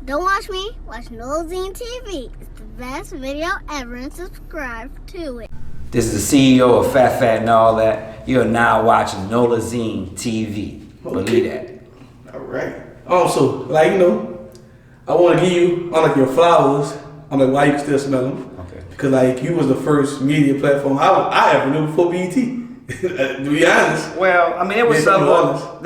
Don't watch me, watch Nolazine TV. It's the best video ever and subscribe to it. This is the CEO of Phat Phat and all that. You're now watching Nolazine TV. Believe that. All right. Also, I want to give you, your flowers. I'm like, why you can still smell them? Okay. Because you was the first media platform I ever knew before BET. To be honest. Well, I mean, there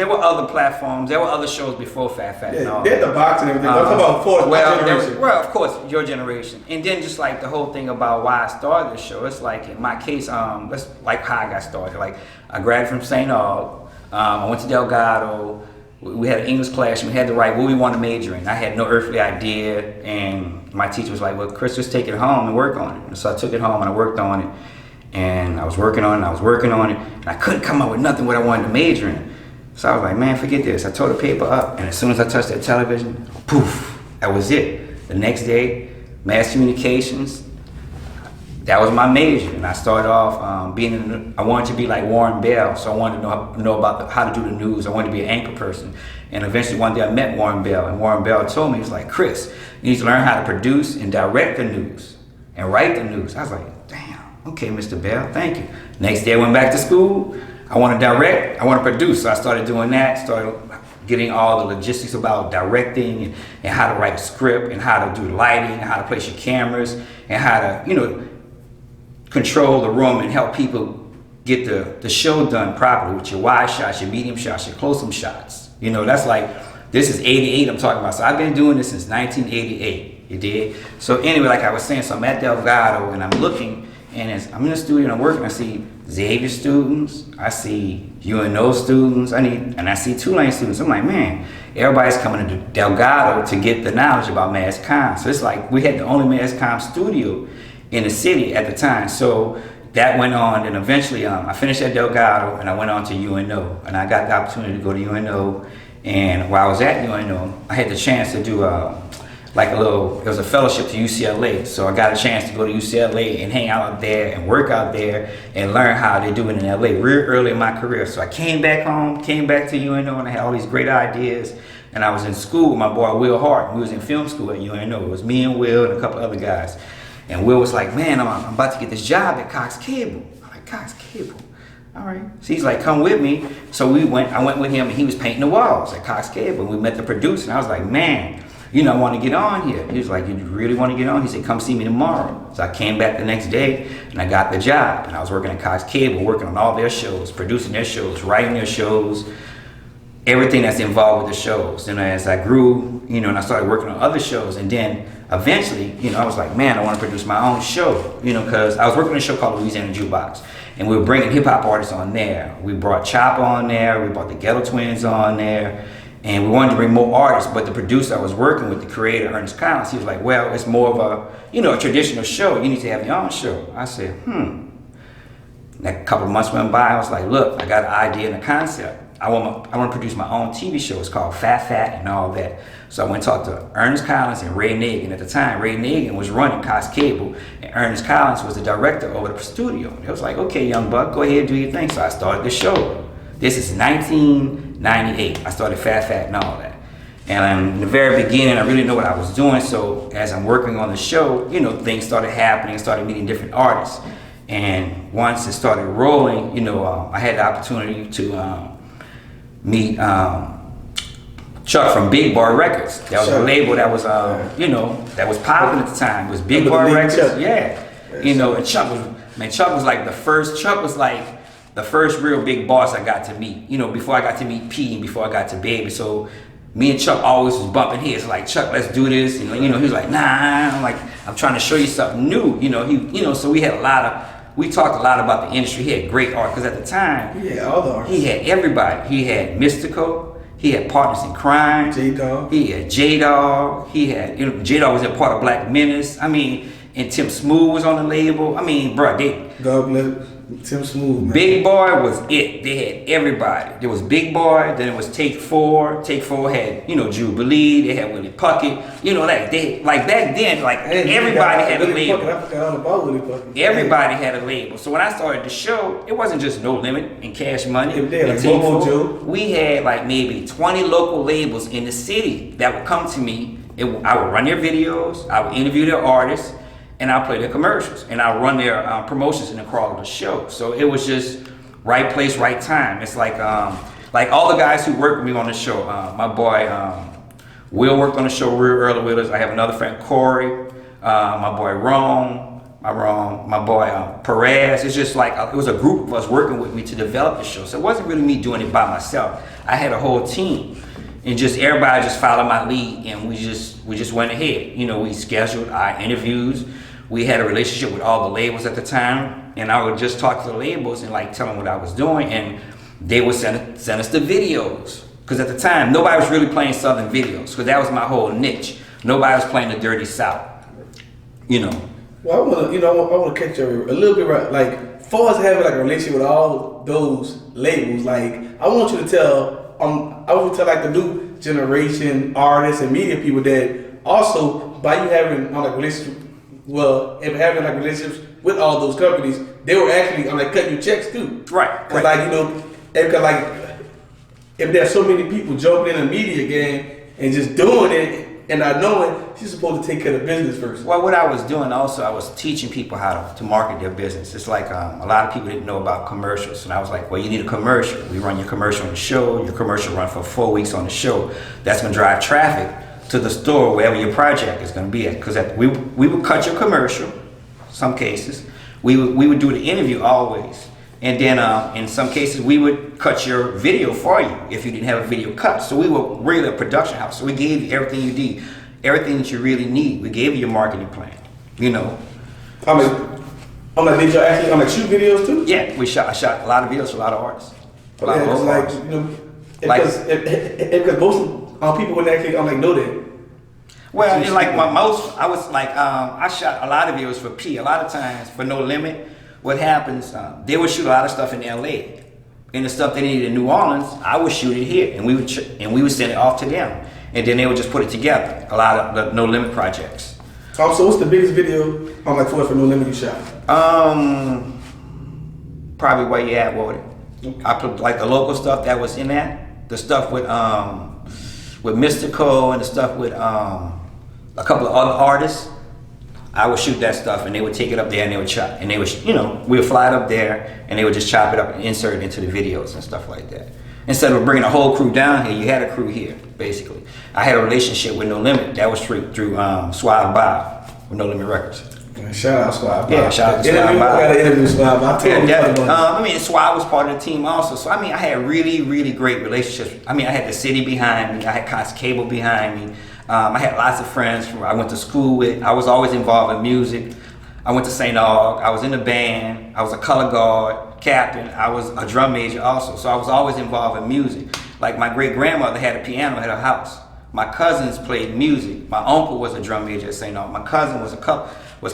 were other platforms. There were other shows before Phat Phat and all they had the box and everything. I'm talking about before my generation. Well, of course, your generation. And then just like the whole thing about why I started the show, it's like in my case, that's like how I got started. Like I graduated from St. Aug. I went to Delgado. We had an English class and we had to write what we wanted to major in. I had no earthly idea, and my teacher was like, well, Chris, just take it home and work on it. And so I took it home and I worked on it. And I was working on it, and I couldn't come up with nothing what I wanted to major in. So I was like, man, forget this. I tore the paper up, and as soon as I touched that television, poof, that was it. The next day, mass communications, that was my major. And I started off I wanted to be like Warren Bell, so I wanted to know about how to do the news. I wanted to be an anchor person. And eventually one day I met Warren Bell, and Warren Bell told me, he was like, Chris, you need to learn how to produce and direct the news and write the news. I was like, damn. Okay, Mr. Bell, thank you. Next day I went back to school. I want to direct, I want to produce. So I started doing that, started getting all the logistics about directing and how to write a script and how to do lighting and how to place your cameras and how to, control the room and help people get the show done properly with your wide shots, your medium shots, your close-up shots. That's like, this is 88 I'm talking about. So I've been doing this since 1988, you did? So anyway, like I was saying, so I'm at Delgado and I'm looking, and as I'm in the studio and I'm working, I see Xavier students, I see UNO students, and I see Tulane students. I'm like, man, everybody's coming to Delgado to get the knowledge about mass comm. So it's like we had the only mass comm studio in the city at the time. So that went on, and eventually I finished at Delgado and I went on to UNO, and I got the opportunity to go to UNO. And while I was at UNO, I had the chance to do it was a fellowship to UCLA. So I got a chance to go to UCLA and hang out there and work out there and learn how they do it in LA real early in my career. So I came back home, came back to UNO, and I had all these great ideas. And I was in school with my boy Will Hart. We was in film school at UNO. It was me and Will and a couple other guys. And Will was like, man, I'm about to get this job at Cox Cable. I'm like, Cox Cable? All right. So he's like, come with me. So I went with him, and he was painting the walls at Cox Cable. We met the producer, and I was like, man, I want to get on here. He was like, you really want to get on? He said, come see me tomorrow. So I came back the next day and I got the job. And I was working at Cox Cable, working on all their shows, producing their shows, writing their shows, everything that's involved with the shows. And as I grew, and I started working on other shows. And then eventually, I was like, man, I want to produce my own show, because I was working on a show called Louisiana Jukebox. And we were bringing hip hop artists on there. We brought Chopper on there. We brought the Ghetto Twins on there. And we wanted to bring more artists, but the producer I was working with, the creator, Ernest Collins, he was like, well, it's more of a traditional show. You need to have your own show. I said, And a couple of months went by, I was like, look, I got an idea and a concept. I want to produce my own TV show. It's called Phat Phat and all that. So I went and talked to Ernest Collins and Ray Nagin. At the time, Ray Nagin was running Cox Cable, and Ernest Collins was the director over the studio. It was like, okay, young buck, go ahead, do your thing. So I started the show. This is 1998. I started Phat Phat and all that. And in the very beginning, I really didn't know what I was doing. So as I'm working on the show, things started happening. I started meeting different artists. And once it started rolling, I had the opportunity to meet Chuck from Big Bar Records. That was a label that was, that was popping at the time. It was Big Bar Records. Chuck. Yeah. And Chuck was like the first real big boss I got to meet, before I got to meet P and before I got to Baby. So me and Chuck always was bumping heads, like, Chuck, let's do this. And he was like, nah. I'm like, I'm trying to show you something new. So we talked a lot about the industry. He had great art, because at the time, all the artists. He had everybody. He had Mystical. He had Partners in Crime. J-Dog. He had J-Dog. He had, J-Dog was a part of Black Menace. And Tim Smooth was on the label. Bro, Dog Lips. Tim Smooth, man. Big Boy was it. They had everybody. There was Big Boy, then it was Take 4. Take 4 had, Jubilee, they had Willie Puckett. Like back then, everybody had a label. I forgot all about Willie Puckett. Everybody had a label. So when I started the show, it wasn't just No Limit and Cash Money. Like Momo Joe. We had like maybe 20 local labels in the city that would come to me. I would run their videos, I would interview their artists, and I'll play their commercials, and I'll run their promotions in the crawl of the show. So it was just right place, right time. It's like all the guys who work with me on the show. My boy Will worked on the show real early with us. I have another friend, Corey, my boy Rome, my boy Perez. It's just like it was a group of us working with me to develop the show. So it wasn't really me doing it by myself. I had a whole team. And just everybody just followed my lead, and we just went ahead. We scheduled our interviews. We had a relationship with all the labels at the time, and I would just talk to the labels and tell them what I was doing, and they would send us the videos. Because at the time, nobody was really playing Southern videos, because that was my whole niche. Nobody was playing the dirty South. Well, I want to catch you a little bit right. Like, far as having a relationship with all those labels, I want you to tell. I want to tell the new generation artists and media people that also by you having relationships with all those companies, they were actually cutting you checks too. Right. Because if there's so many people jumping in the media game and just doing it and not knowing, she's supposed to take care of business first. Well, what I was doing also, I was teaching people how to market their business. It's like a lot of people didn't know about commercials. And I was like, well, you need a commercial. We run your commercial on the show. Your commercial run for 4 weeks on the show. That's going to drive traffic to the store, wherever your project is going to be at. Because we would cut your commercial, some cases. We would do the interview always. And then in some cases, we would cut your video for you if you didn't have a video cut. So we were really a production house. So we gave you everything you need, everything that you really need. We gave you your marketing plan, did y'all actually shoot videos too? Yeah, I shot a lot of videos for a lot of artists. Because most people wouldn't actually know that. Well, I shot a lot of videos for P. A lot of times for No Limit. What happens, they would shoot a lot of stuff in LA. And the stuff they needed in New Orleans, I would shoot it here, and we would send it off to them. And then they would just put it together, a lot of the No Limit projects. So what's the biggest video for No Limit you shot? Probably Where You At, Woody. I put the local stuff that was in that, the stuff with Mystical and the stuff with a couple of other artists. I would shoot that stuff, and they would take it up there, and they would chop, and they would, we would fly it up there, and they would just chop it up and insert it into the videos and stuff like that. Instead of bringing a whole crew down here, you had a crew here, basically. I had a relationship with No Limit. That was through Suave Bob with No Limit Records. Shout out Suave Bob. Yeah, shout out to Suave Bob. I got to interview Suave Bob. Suave was part of the team also. So, I had really, really great relationships. I had the city behind me. I had Cox Cable behind me. I had lots of friends I went to school with. I was always involved in music. I went to St. Aug. I was in the band. I was a color guard, captain. I was a drum major also. So I was always involved in music. Like my great grandmother had a piano at her house. My cousins played music. My uncle was a drum major at St. Aug. My cousin was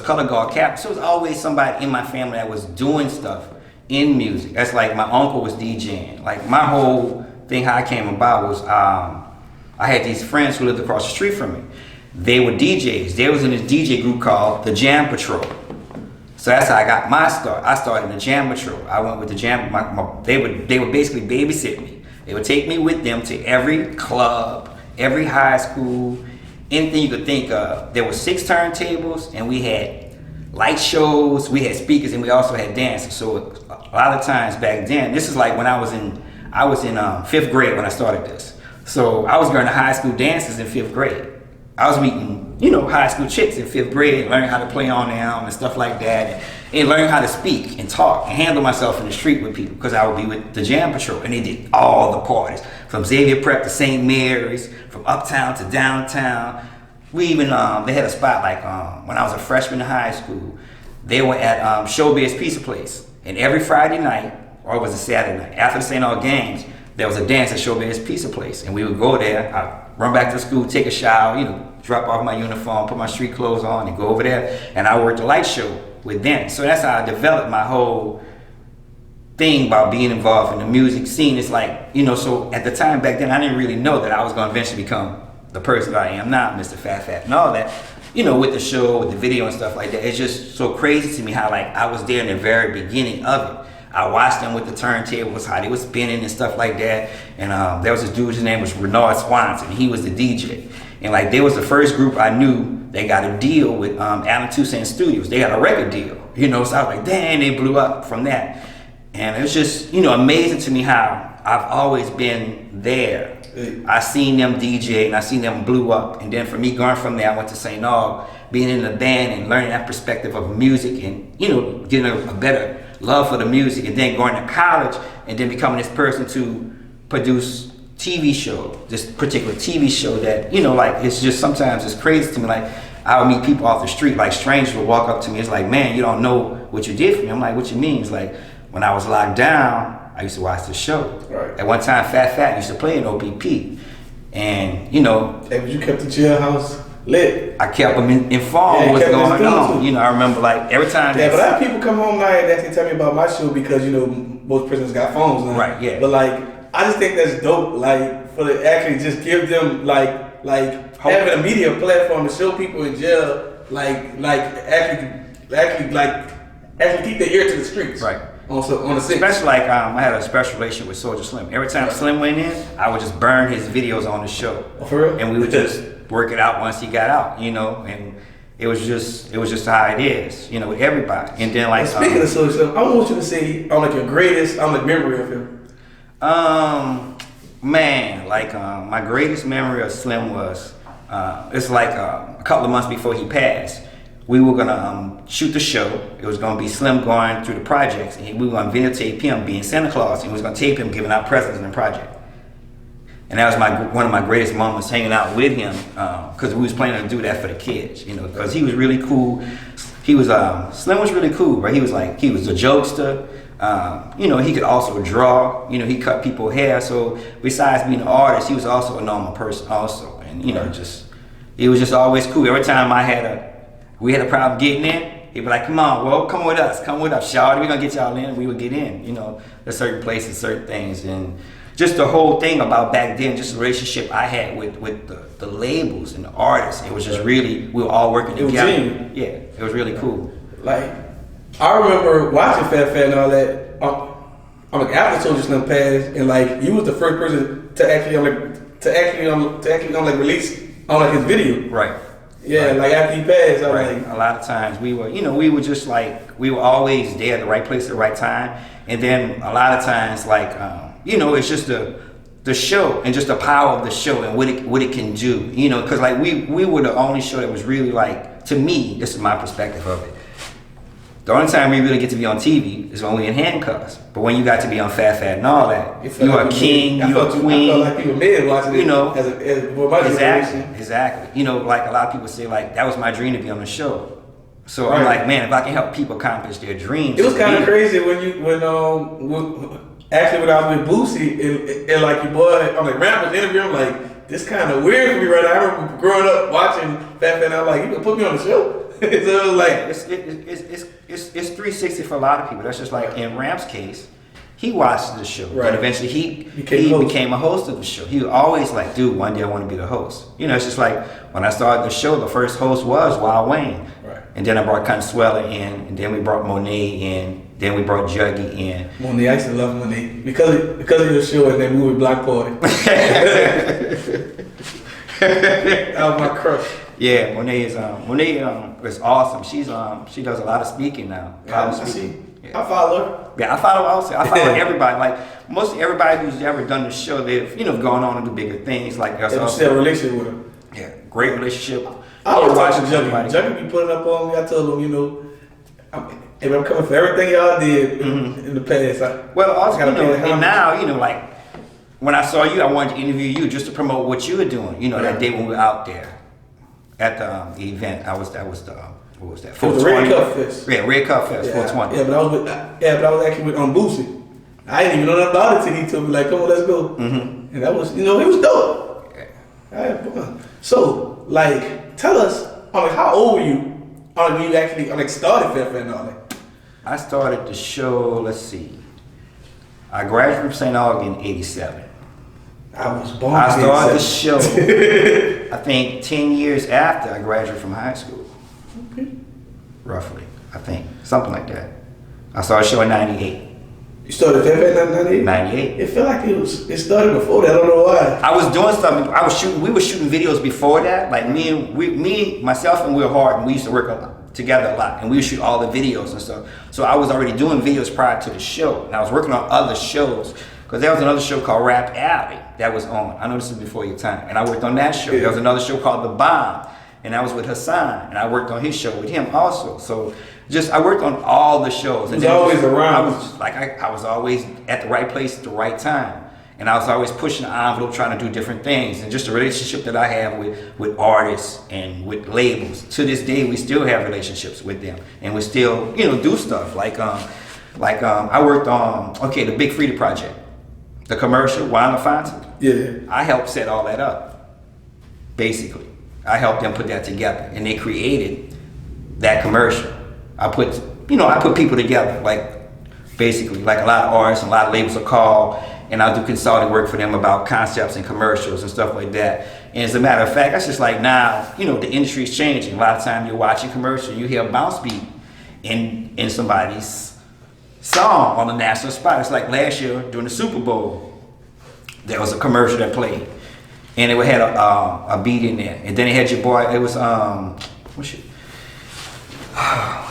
color guard captain. So it was always somebody in my family that was doing stuff in music. That's like my uncle was DJing. Like my whole thing, how I came about was I had these friends who lived across the street from me. They were DJs. They was in this DJ group called the Jam Patrol. So that's how I got my start. I started in the Jam Patrol. I went with the Jam. They would basically babysit me. They would take me with them to every club, every high school, anything you could think of. There were 6 turntables, and we had light shows. We had speakers, and we also had dances. So a lot of times back then, this is like when I was in 5th grade when I started this. So I was going to high school dances in 5th grade. I was meeting, high school chicks in 5th grade, learning how to play on them and stuff like that, and learning how to speak and talk and handle myself in the street with people, because I would be with the Jam Patrol, and they did all the parties, from Xavier Prep to St. Mary's, from uptown to downtown. We even, they had a spot when I was a freshman in high school, they were at Showbiz Pizza Place, and every Friday night, or it was a Saturday night, after the St. Aug games, there was a dance at Showbiz Pizza Place, and we would go there. I'd run back to school, take a shower, drop off my uniform, put my street clothes on, and go over there. And I worked the light show with them. So that's how I developed my whole thing about being involved in the music scene. It's like, you know, so at the time back then, I didn't really know that I was going to eventually become the person that I am now, Mr. Phat Phat and all that. You know, with the show, with the video and stuff like that. It's just so crazy to me how, like, I was there in the very beginning of it. I watched them with the turntables, how they was spinning and stuff like that. And there was this dude, his name was Renard Swanson. He was the DJ. And like, they was the first group I knew they got a deal with Allen Toussaint Studios. They got a record deal, you know. So I was like, dang, they blew up from that. And it was just, you know, amazing to me how I've always been there. I seen them DJ and I seen them blew up. And then for me going from there, I went to St. Aug, being in the band and learning that perspective of music and, you know, getting a better love for the music, and then going to college and then becoming this person to produce TV show, this particular TV show that, you know, like, it's just sometimes it's crazy to me. Like, I would meet people off the street, like strangers would walk up to me. It's like, man, you don't know what you did for me. I'm like, what you mean? It's like, when I was locked down, I used to watch the show. Right. At one time, Phat Phat used to play in OPP. And, you know. Hey, but you kept the jailhouse lit. I kept them informed what's going on. You know, I remember like every time. Yeah, but a lot of people come home now and actually tell me about my show because, you know, most prisoners got phones now. Right, yeah. But like, I just think that's dope, like, for the actually just give them like having a media platform to show people in jail, actually keep their ear to the streets. Right. On the six. Especially like I had a special relationship with Soulja Slim. Every time Slim went in, I would just burn his videos on the show. Oh, for real? And we would just work it out once he got out, you know, and it was just how it is, you know, with everybody. And then like speaking of Soulja Slim, I want you to say on like your greatest memory of him. Man, like my greatest memory of Slim was it's like a couple of months before he passed. We were gonna shoot the show. It was gonna be Slim going through the projects, and we were gonna videotape him being Santa Claus, and we was gonna tape him giving out presents in the project. And that was one of my greatest moments, hanging out with him, because we was planning to do that for the kids, you know, because he was really cool. He was Slim was really cool, right? He was a jokester. You know, he could also draw. You know, he cut people's hair. So besides being an artist, he was also a normal person, also, and you know, it was just always cool. Every time we had a problem getting in, he'd be like, come on, well, come with us, shawty, we're gonna get y'all in. We would get in, you know, there's certain places, certain things, and just the whole thing about back then, just the relationship I had with the labels and the artists. It was just really, we were all working together. Yeah, it was really cool. Like, I remember watching Phat Phat and all that. I'm like, after Soulja Slim passed, and like, you was the first person to actually release on like his video. Right. Yeah, right. Like after he passed, I was right. like, a lot of times we were just like, we were always there at the right place at the right time. And then a lot of times, like, you know, it's just the show and just the power of the show and what it can do. You know, because like we were the only show that was really like, to me, this is my perspective of it. The only time we really get to be on TV is when we're in handcuffs. But when you got to be on Phat Phat and all that, you're a king, you're a queen. I felt like people men watching it, you know, exactly. You know, like a lot of people say, like, that was my dream to be on the show. So right. I'm like, man, if I can help people accomplish their dreams. It was kind of crazy when I was with Boosie and like your boy, I'm like, Rap was interviewing, like, this kind of weird for me right now. I remember growing up watching Phat Phat and I'm like, you can put me on the show? So it was like, it's 360 for a lot of people. That's just like in Ramp's case, he watched the show, right. And eventually he became a host of the show. He was always like, dude, one day I want to be the host. You know, it's just like when I started the show, the first host was Wild Wayne, right. And then I brought Consuela in, and then we brought Monet in, then we brought Juggy in. Monet, I used to love Monet because of your show and that movie Black Party. That was my crush. Yeah, Monet is awesome. She does a lot of speaking now. I follow her. Yeah, I follow also. I follow everybody. Like most everybody who's ever done the show, they've gone on to do bigger things. Like us. You still have a relationship with her. Yeah, great relationship. I was watching Juggy. Juggy be putting up on me. I told him, I'm coming for everything y'all did in the past. And now, like when I saw you, I wanted to interview you just to promote what you were doing. You know, that day when we were out there at the event. What was that? 420. It was the Red Cup Fest. Yeah, Red Cup Fest. 420. Yeah, but I was actually with Boosie. I didn't even know nothing about it till he told me, like, come on, let's go. Mm-hmm. And that was, it was dope. Yeah. I had fun. So, like, tell us, how old were you when you actually started Phat Phat and all that? I started the show, let's see. I graduated from St. Aug in '87. I was born. I started the show, I think 10 years after I graduated from high school. Okay. Roughly, I think. Something like that. I started the show in '98. You started Phat Phat in '98? '98. It felt like it started before that. I don't know why. I was doing something. We were shooting videos before that. Like myself and Will Harden, we used to work together a lot, and we would shoot all the videos and stuff. So I was already doing videos prior to the show, and I was working on other shows. Because there was another show called Rap Alley that was on. I know this is before your time, and I worked on that show. Yeah. There was another show called The Bomb, and I was with Hassan, and I worked on his show with him also. So I worked on all the shows. And he was always around. I was always at the right place at the right time. And I was always pushing the envelope, trying to do different things. And just the relationship that I have with artists and with labels. To this day, we still have relationships with them. And we still, do stuff. I worked on, the Big Freedom Project. The commercial, Wine LaFontaine. Yeah. I helped set all that up, basically. I helped them put that together. And they created that commercial. I put people together, basically, like a lot of artists and a lot of labels will call, and I'll do consulting work for them about concepts and commercials and stuff like that. And as a matter of fact, that's just like now, the industry's changing. A lot of time you're watching commercial, you hear a bounce beat in somebody's song on the national spot. It's like last year during the Super Bowl, there was a commercial that played, and it had a beat in there, and then it had your boy. It was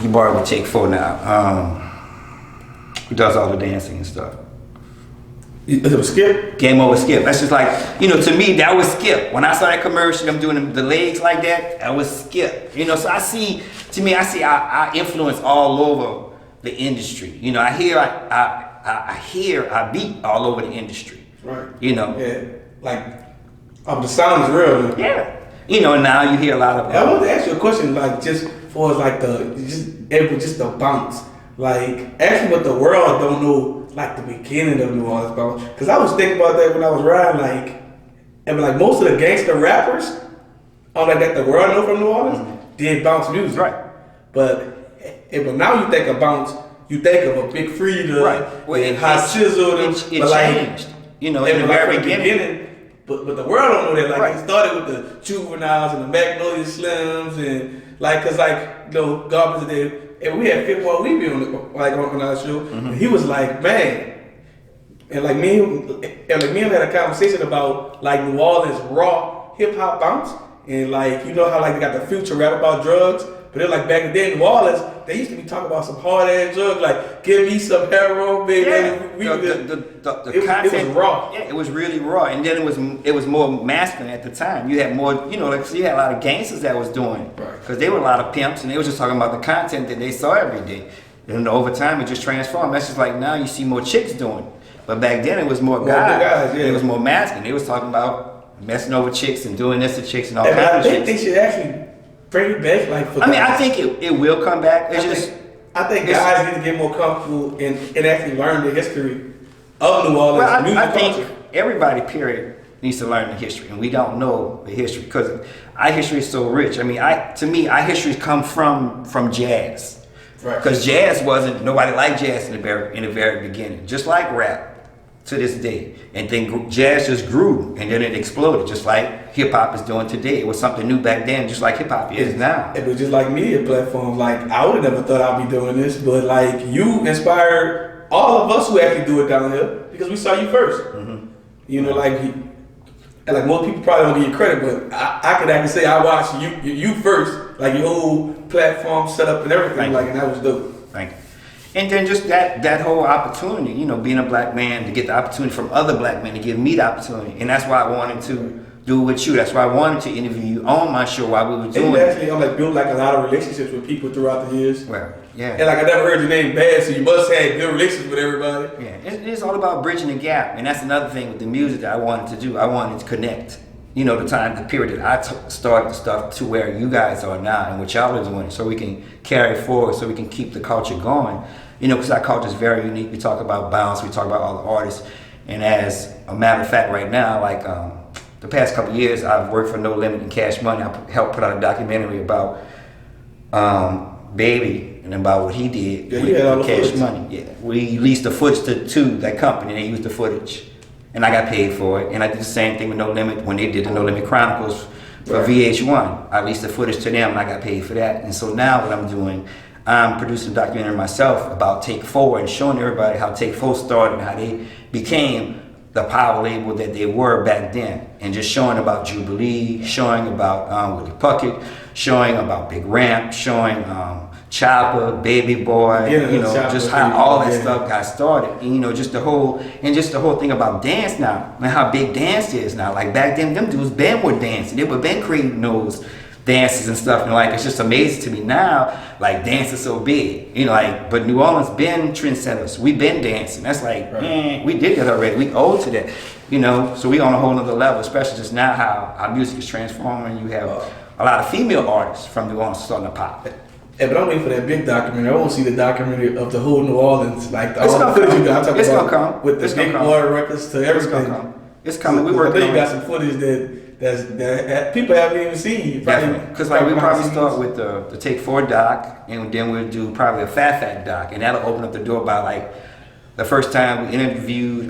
your boy would take 4 now. Who does all the dancing and stuff? It was Skip? Game Over Skip. That's just like, to me, that was Skip. When I saw that commercial, them doing the legs like that was Skip. So I see I influence all over the industry. I hear I beat all over the industry. Right. Yeah. The sound is real. Man. Yeah. And now you hear a lot of. I want to ask you a question, just for the bounce. Actually, what the world don't know. The beginning of New Orleans bounce, because I was thinking about that when I was riding, and most of the gangster rappers, that the world know from New Orleans, did bounce music, right? But now you think of bounce, you think of a Big Freedia, right? Well, and Hot Chisel, it changed, in the very beginning. But the world don't know that. Right. It started with the Juveniles and the Magnolia Slims, and Garbage Day. And we had Fit Boy Weeby on our show. Mm-hmm. And he was like, man, and me and him had a conversation about New Orleans raw hip hop bounce, and how they got the Future rap about drugs, but they're back then in New Orleans, they used to be talking about some hard ass drugs, give me some heroin, baby. Yeah. The content, it was raw. Yeah, it was really raw, and then it was more masculine at the time. You had more, you had a lot of gangsters that was doing it, because they were a lot of pimps, and they was just talking about the content that they saw every day. And over time, it just transformed. That's just like now you see more chicks doing it, but back then it was more guys. Yeah. It was more masculine. They was talking about messing over chicks and doing this to chicks and all kinds of shit. They should actually bring it back, for guys. I think it will come back. I think guys need to get more comfortable and actually learn the history of New Orleans music culture. I think everybody, period, needs to learn the history, and we don't know the history because our history is so rich. To me, our history come from jazz, right? Because jazz nobody liked jazz in the very beginning, just like rap to this day, and then jazz just grew, and then it exploded, just like hip hop is doing today. It was something new back then, just like hip hop is now. It was just like media platforms. I would have never thought I'd be doing this, but you inspired all of us who actually do it down here because we saw you first. Mm-hmm. And most people probably don't give you credit, but I could actually say I watched you first, your whole platform set up and everything, and that was dope. Thank you. And then just that whole opportunity, being a black man, to get the opportunity from other black men to give me the opportunity. And that's why I wanted to do it with you. That's why I wanted to interview you on my show while we were doing it. And you actually built a lot of relationships with people throughout the years. Well, yeah. And I never heard your name bad, so you must have good relations with everybody. Yeah, it's all about bridging the gap. And that's another thing with the music that I wanted to do. I wanted to connect. The period that I started the stuff to where you guys are now and what y'all are doing, so we can carry forward, so we can keep the culture going. Because our culture is very unique. We talk about bounce, we talk about all the artists, and as a matter of fact, right now, the past couple of years, I've worked for No Limit and Cash Money. I helped put out a documentary about Baby and about what he did Yeah, he had all with the Cash footage. Money. Yeah, we leased the footage to that company, and they used the footage, and I got paid for it. And I did the same thing with No Limit when they did the No Limit Chronicles for VH1. I leased the footage to them, and I got paid for that. And so now what I'm doing, I'm producing a documentary myself about Take 4 and showing everybody how Take 4 started and how they became the power label that they were back then, and just showing about Jubilee, showing about Willie Puckett, showing about Big Ramp, showing Chopper, Baby Boy, Chopper, just how all that stuff got started, and just the whole thing about dance now, and how big dance is now. Like back then, them dudes been were dancing, they were been creating those dances and stuff, and like it's just amazing to me now, like dance is so big, but New Orleans been trendsetters, we been dancing, that's like, man, we did that already, we owe to that, so we on a whole nother level, especially just now how our music is transforming. You have a lot of female artists from New Orleans starting to pop. Yeah, but I'm waiting for that big documentary. I want to see the documentary of the whole New Orleans, like It's all the gonna footage come. you got. I'm talking It's about gonna come. with the It's gonna Big come. Boy records to everything. It's gonna come. It's coming. We working I think on you got it. some footage that people haven't even seen. Definitely, because like we probably start with the Take 4 doc, and then we'll do probably a Phat Phat doc, and that'll open up the door by like the first time we interviewed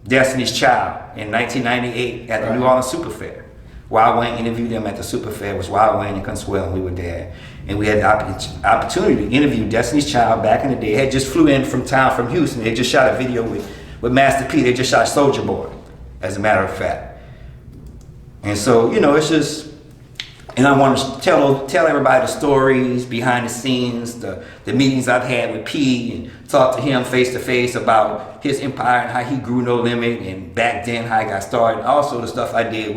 Destiny's Child in 1998 at the New Orleans Super Fair. Wild Wayne interviewed them at the Super Fair. It was Wild Wayne and Consuelo, and we were there. And we had the opportunity to interview Destiny's Child back in the day. They had just flew in from Houston. They just shot a video with Master P. They just shot Soulja Boy, as a matter of fact. And so, it's just, and I want to tell everybody the stories behind the scenes, the meetings I've had with P, and talk to him face to face about his empire and how he grew No Limit, and back then how I got started. Also the stuff I did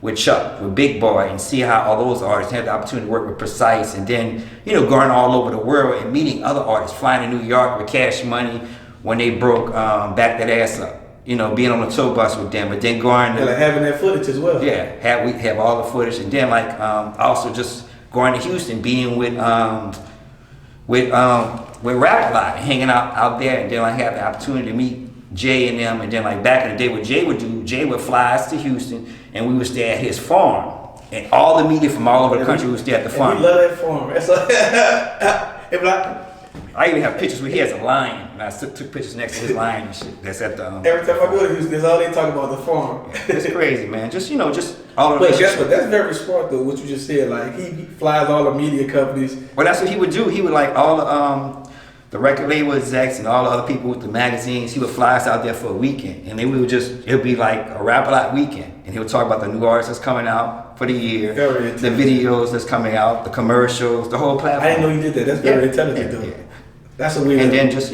with Chuck, with Big Boy, and see how all those artists had the opportunity to work with Precise, and then, going all over the world and meeting other artists, flying to New York with Cash Money when they broke Back That Ass Up, being on the tour bus with them, but then going to... Yeah, like having that footage as well. Yeah, we have all the footage, and then also just going to Houston, being with Rap a lot, hanging out there, and then I have the opportunity to meet Jay and them, and then back in the day what Jay would fly us to Houston, and we would stay at his farm, and all the media from all over the country would stay at the farm. We love that farm. It's like, I even have pictures where he has a lion, and I took pictures next to his lion and shit. That's at the every time I go to Houston, that's all they talk about, the farm. It's crazy, man. Just just all the But guess what? That's very smart though. What you just said, like he flies all the media companies. Well, that's what he would do. He would all the record label execs and all the other people with the magazines. He would fly us out there for a weekend, and then we would it'd be like a Rap a Lot weekend, and he would talk about the new artists that's coming out for the year, the videos that's coming out, the commercials, the whole platform. I didn't know you did that. That's very intelligent though. Yeah. That's a weird. And then just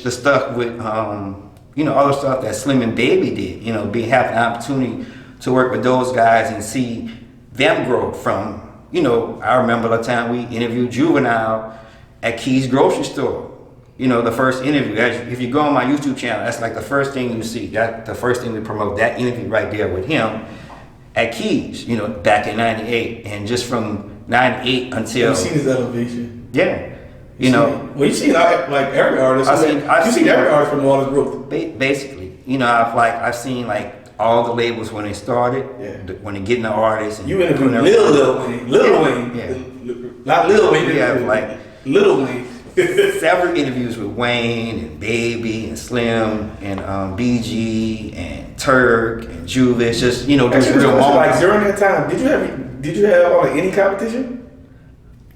the stuff with other stuff that Slim and Baby did. Having an opportunity to work with those guys and see them grow from. I remember the time we interviewed Juvenile at Key's grocery store. The first interview. If you go on my YouTube channel, that's like the first thing you see. That the first thing we promote, that interview right there with him at Key's. Back in '98, and just from '98 until. You've seen his elevation. Yeah. Well, you see like every artist. I've seen every artist from all his growth. Basically, I've seen all the labels when they started, when they getting the artists. And you interviewed Lil Wayne, not Lil Wayne. We have Lil Wayne. Several interviews with Wayne and Baby and Slim and BG and Turk and Juvis. Just these real moments. Like during that time, did you have any competition?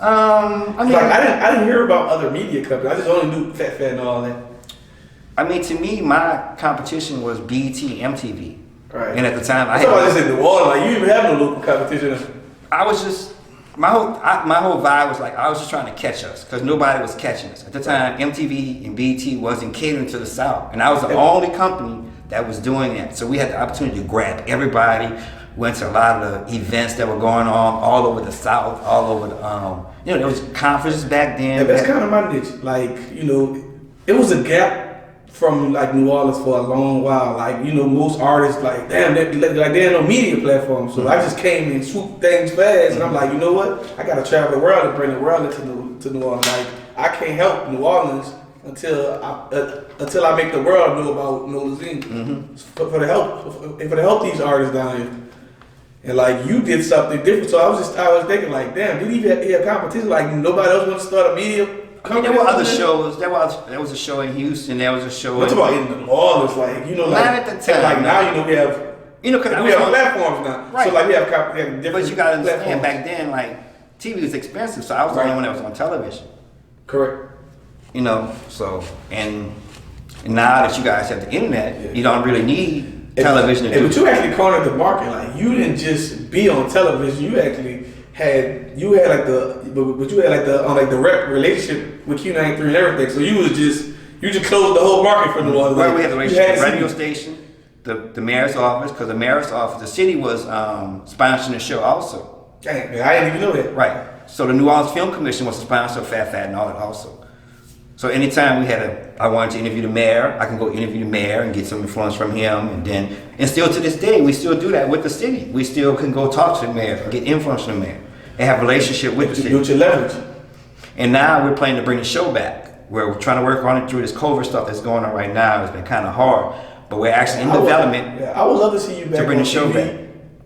I didn't hear about other media companies. I just only knew Phat Phat and all that. I mean, to me, my competition was BET, MTV. Right. And at the time, I just in New Orleans. You didn't have no local competition. I was just my whole vibe was I was just trying to catch us because nobody was catching us at the time. MTV and BET wasn't catering to the South, and I was the only company that was doing that. So we had the opportunity to grab everybody. Went to a lot of the events that were going on all over the South, all over the there was conferences back then. Yeah, that's kind of my niche. It was a gap from New Orleans for a long while. Most artists damn, they had no media platform. So I just came and swooped things fast, and I'm like, you know what? I gotta travel the world and bring the world into New Orleans. I can't help New Orleans until I make the world know about Nolazine. For the help these artists down here. And like you did something different, so I was thinking like, damn, did he have competition? Like nobody else want to start a media company? There were other shows. There was a show in Houston. There was a show. What's about in New Orleans? Like not at the time. Like now we have. Because we have platforms now. Right. So like we have different. But you gotta understand, platforms. back then, like TV was expensive, so I was the only one that was on television. Correct. So and now that you guys have the internet, you don't really need television to do. But you actually cornered the market. Like you didn't just be on television. You actually had like the rep relationship with Q93 and everything. So you just closed the whole market for New Orleans. Well, we had the relationship with the radio station, the mayor's office, because the mayor's office, the city was sponsoring the show also. Dang, man, I didn't even know that. Right. So the New Orleans Film Commission was a sponsor of Phat Phat and all that also. So anytime I wanted to interview the mayor, I can go interview the mayor and get some influence from him, and still to this day, we still do that with the city. We still can go talk to the mayor and get influence from the mayor and have a relationship with the city. Build your leverage. And now we're planning to bring the show back. We're trying to work on it through this COVID stuff that's going on right now. It's been kind of hard, but we're actually in development. I would love to see you back to bring the show TV, back.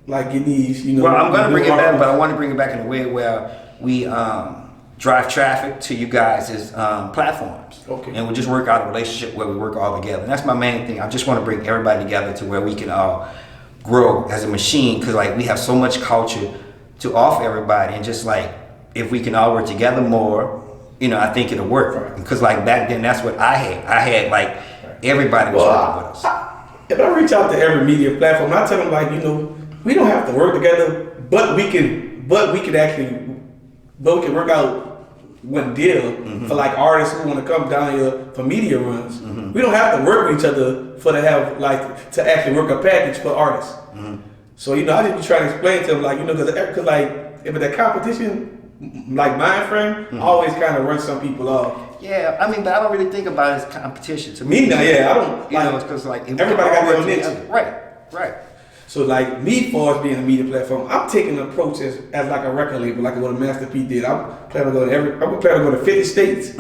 Like in these, Well, I'm going to bring it back, but I want to bring it back in a way where we drive traffic to you guys' platforms. Okay. And we'll just work out a relationship where we work all together. And that's my main thing. I just want to bring everybody together to where we can all grow as a machine, because like we have so much culture to offer everybody, and just like if we can all work together more, I think it'll work. Right. Because like back then, that's what I had like everybody was working with us. If I reach out to every media platform, I tell them like, we don't have to work together, but we can work out one deal for like artists who want to come down here for media runs. We don't have to work with each other to actually work a package for artists. So I just be trying to explain to them like because like if the competition like mind frame always kind of runs some people off. Yeah, I mean, but I don't really think about it as competition to Me now, yeah, I don't. It's because like everybody got their own niche. Right. So like me, for us being a media platform, I'm taking an approach as like a record label, like what Master P did. I'm planning to go to 50 states,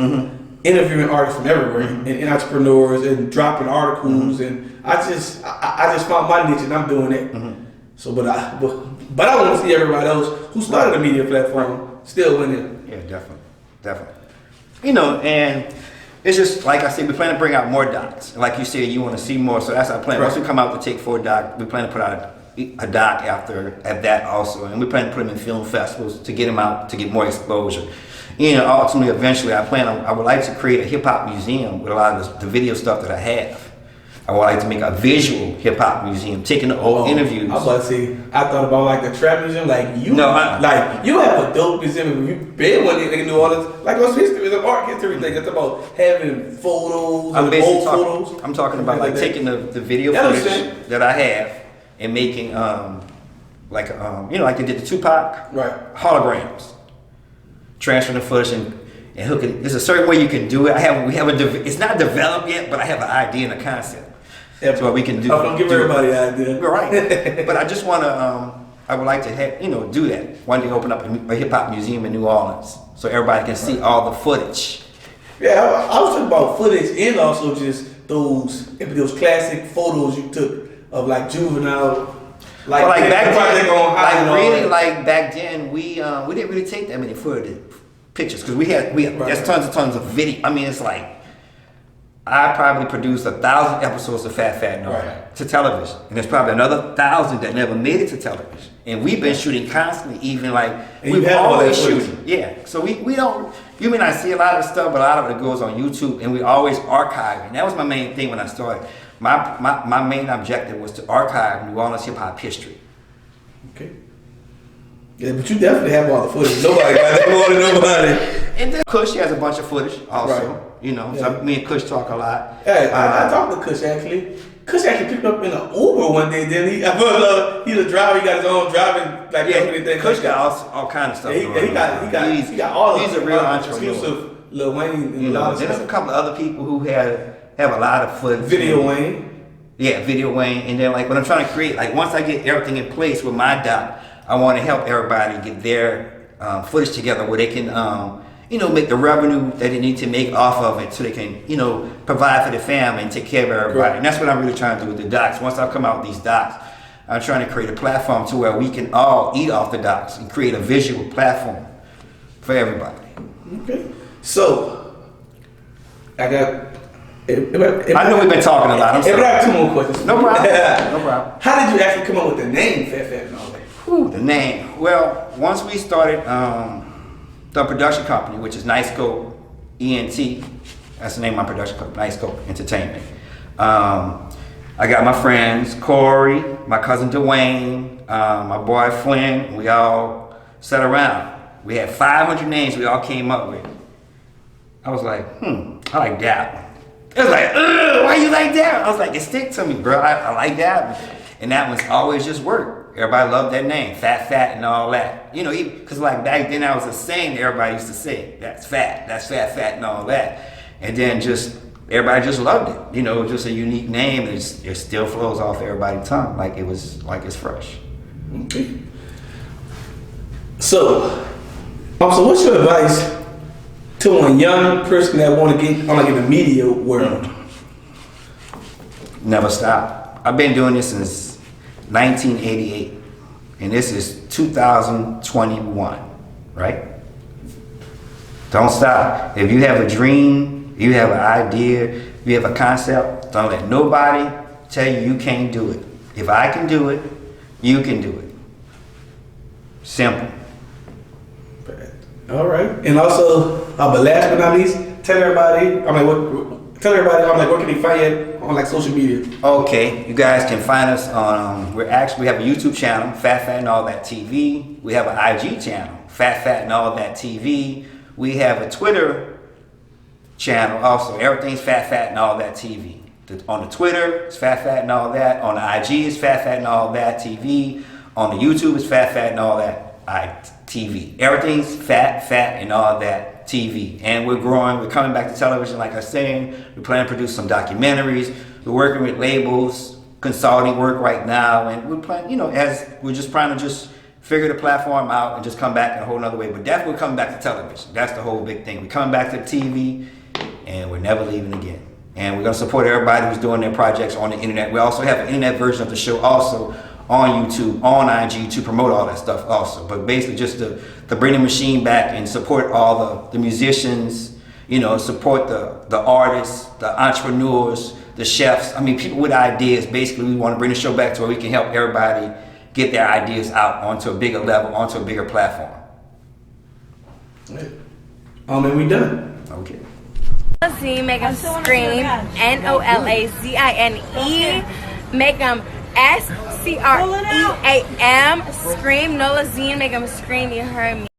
interviewing artists from everywhere, and entrepreneurs, and dropping articles, and I just found my niche and I'm doing it. So, but I want to see everybody else who started a media platform still winning. Yeah, definitely. And it's just like I said, we plan to bring out more docs. Like you said, you want to see more, so that's our plan. Right. Once we come out to take 4 docs, we plan to put out a doc at that also, and we plan to put them in film festivals to get them out to get more exposure. Ultimately, eventually, I would like to create a hip hop museum with a lot of the video stuff that I have. I would like to make a visual hip hop museum, taking the old interviews. I was about to say, I thought about like the trap museum, you have a dope museum. You been one in New Orleans, like those history, the art history thing. It's about having photos, old photos. I'm talking about like taking the video footage that I have and making like they did the Tupac holograms, transferring the footage and hooking. There's a certain way you can do it. It's not developed yet, but I have an idea and a concept. That's what we can do. Don't give everybody an idea. Right. But I just want to, I would like to have, do that. One day open up a hip hop museum in New Orleans so everybody can see all the footage. Yeah, I was talking about footage and also just those classic photos you took of like Juvenile. Back then, we didn't really take that many pictures because we had there's tons and tons of video. I mean, it's like I probably produced 1,000 episodes of Phat Phat to television, and there's probably another 1,000 that never made it to television. And we've been shooting constantly, even we've always shooting. Yeah, so we don't. You may not see a lot of stuff, but a lot of it goes on YouTube, and we always archiving. That was my main thing when I started. My main objective was to archive New Orleans hip hop history. Okay. Yeah, but you definitely have all the footage. Nobody got that more than nobody. And then Kush has a bunch of footage also. So me and Kush talk a lot. Hey, I talked to Kush actually. Kush actually picked up in an Uber one day, didn't he? He's a driver. He got his own driving company. Kush got all kind of stuff. He got all. He's a real entrepreneur. Exclusive Lil Wayne. There's a couple of other people who have a lot of footage. Video Wayne. Yeah, Video Wayne. And then when I'm trying to create, once I get everything in place with my doc, I want to help everybody get their footage together where they can, make the revenue that they need to make off of it so they can, provide for the family and take care of everybody. Right. And that's what I'm really trying to do with the docs. Once I come out with these docs, I'm trying to create a platform to where we can all eat off the docks and create a visual platform for everybody. Okay. So, I got. I know we've been talking a lot. I'm sorry. I have 2 more questions. No problem. No problem. How did you actually come up with the name Phat Phat and all that? Whew, the name. Well, once we started the production company, which is Nightscope ENT, that's the name of my production company, Nightscope Entertainment. I got my friends, Corey, my cousin Dwayne, my boy Flynn. We all sat around. We had 500 names we all came up with. I was like, I like that. It was like, why you like that? I was like, it stick to me, bro. I like that. And that one's always just worked. Everybody loved that name, Phat Phat and all that. You know, because like back then I was a saying that everybody used to say, that's Phat Phat and all that. And then just, everybody just loved it. You know, just a unique name. It still flows off everybody's tongue like it's fresh. Okay. So what's your advice to a young person that want to get on in the media world? Never stop. I've been doing this since 1988, and this is 2021, right? Don't stop. If you have a dream, you have an idea, you have a concept, don't let nobody tell you you can't do it. If I can do it, you can do it. Simple. All right. And also, but last but not least, tell everybody, where can they find you on like social media? Okay, you guys can find us on, we have a YouTube channel, Phat Phat and All That TV. We have an IG channel, Phat Phat and All That TV. We have a Twitter channel also. Everything's Phat Phat and All That TV. On the Twitter, it's Phat Phat and All That. On the IG, it's Phat Phat and All That TV. On the YouTube, it's Phat Phat and All That TV. Everything's Phat Phat and All That TV. And we're growing. We're coming back to television, like I was saying. We plan to produce some documentaries. We're working with labels, consulting work right now, and we're planning, you know, as we're just trying to just figure the platform out and just come back in a whole nother way. But definitely we're coming back to television. That's the whole big thing. We're coming back to the TV, and we're never leaving again. And we're going to support everybody who's doing their projects on the internet. We also have an internet version of the show also on YouTube, on IG to promote all that stuff also. But basically just to bring the machine back and support all the musicians, you know, support the artists, the entrepreneurs, the chefs. I mean, people with ideas. Basically, we want to bring the show back to where we can help everybody get their ideas out onto a bigger level, onto a bigger platform. And we done. Okay. Nolazine, make them scream. Nolazine. Make them SCREAM. Scream. Nolazine, make them scream. You heard me.